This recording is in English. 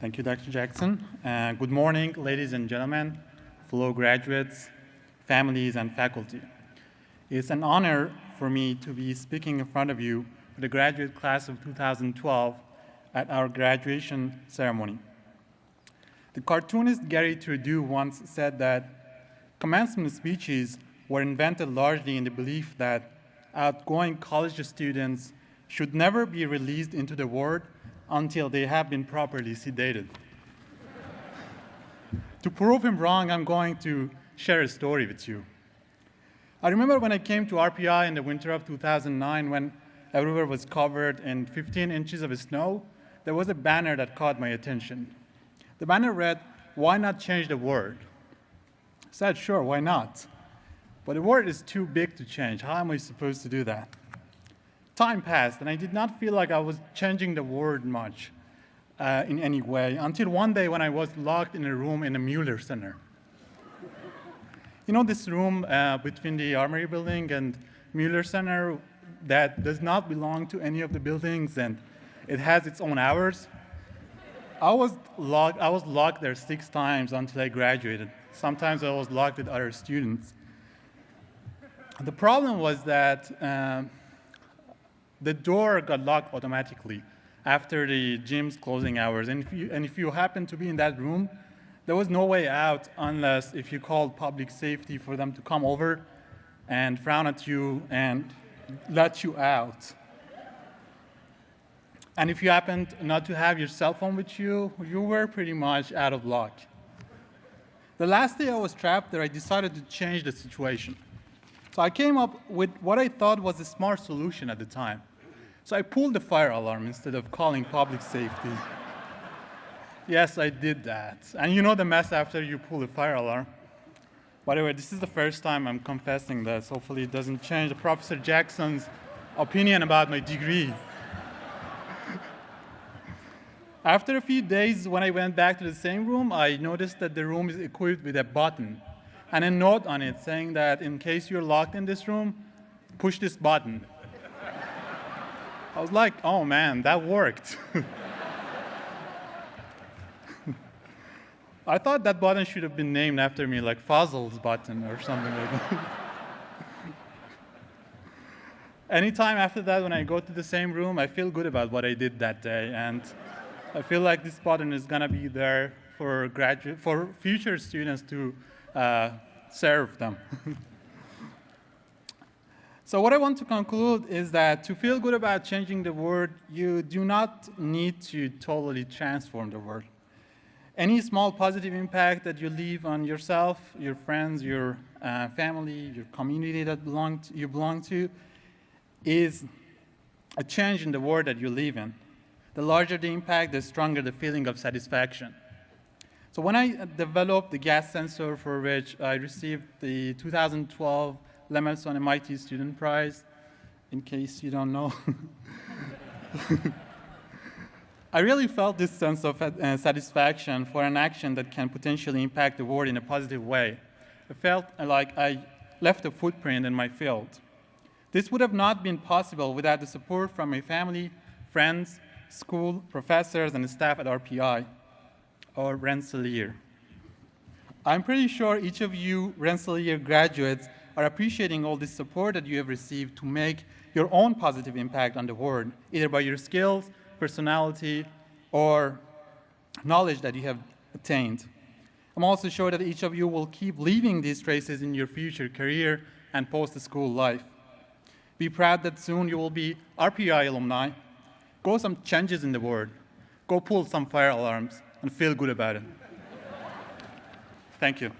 Thank you, Dr. Jackson. Good morning, ladies and gentlemen, fellow graduates, families, and faculty. It's an honor for me to be speaking in front of you for the graduate class of 2012 at our graduation ceremony. The cartoonist Gary Trudeau once said that commencement speeches were invented largely in the belief that outgoing college students should never be released into the world until they have been properly sedated. To prove him wrong, I'm going to share a story with you. I remember when I came to RPI in the winter of 2009, when everywhere was covered in 15 inches of snow, there was a banner that caught my attention. The banner read, "Why not change the world?" I said, sure, why not? But the world is too big to change. How am I supposed to do that? Time passed, and I did not feel like I was changing the world much in any way, until one day when I was locked in a room in the Mueller Center. You know this room between the Armory building and Mueller Center that does not belong to any of the buildings, and it has its own hours? I was locked there 6 times until I graduated. Sometimes I was locked with other students. The problem was that the door got locked automatically after the gym's closing hours. And if you happened to be in that room, there was no way out unless if you called public safety for them to come over and frown at you and let you out. And if you happened not to have your cell phone with you, you were pretty much out of luck. The last day I was trapped there, I decided to change the situation. So I came up with what I thought was a smart solution at the time. So I pulled the fire alarm instead of calling public safety. Yes, I did that. And you know the mess after you pull the fire alarm. By the way, this is the first time I'm confessing this. Hopefully it doesn't change Professor Jackson's opinion about my degree. After a few days, when I went back to the same room, I noticed that the room is equipped with a button and a note on it saying that in case you're locked in this room, push this button. I was like, oh man, that worked. I thought that button should have been named after me, like Fazel's button or something like that. Anytime after that, when I go to the same room, I feel good about what I did that day, and I feel like this button is gonna be there for future students to serve them. So what I want to conclude is that to feel good about changing the world, you do not need to totally transform the world. Any small positive impact that you leave on yourself, your friends, your family, your community that you belong to, is a change in the world that you live in. The larger the impact, the stronger the feeling of satisfaction. So when I developed the gas sensor, for which I received the 2012 Lemelson MIT Student Prize, in case you don't know, I really felt this sense of satisfaction for an action that can potentially impact the world in a positive way. I felt like I left a footprint in my field. This would have not been possible without the support from my family, friends, school, professors, and staff at RPI, or Rensselaer. I'm pretty sure each of you Rensselaer graduates are appreciating all this support that you have received to make your own positive impact on the world, either by your skills, personality, or knowledge that you have attained. I'm also sure that each of you will keep leaving these traces in your future career and post-school life. Be proud that soon you will be RPI alumni. Go some changes in the world. Go pull some fire alarms and feel good about it. Thank you.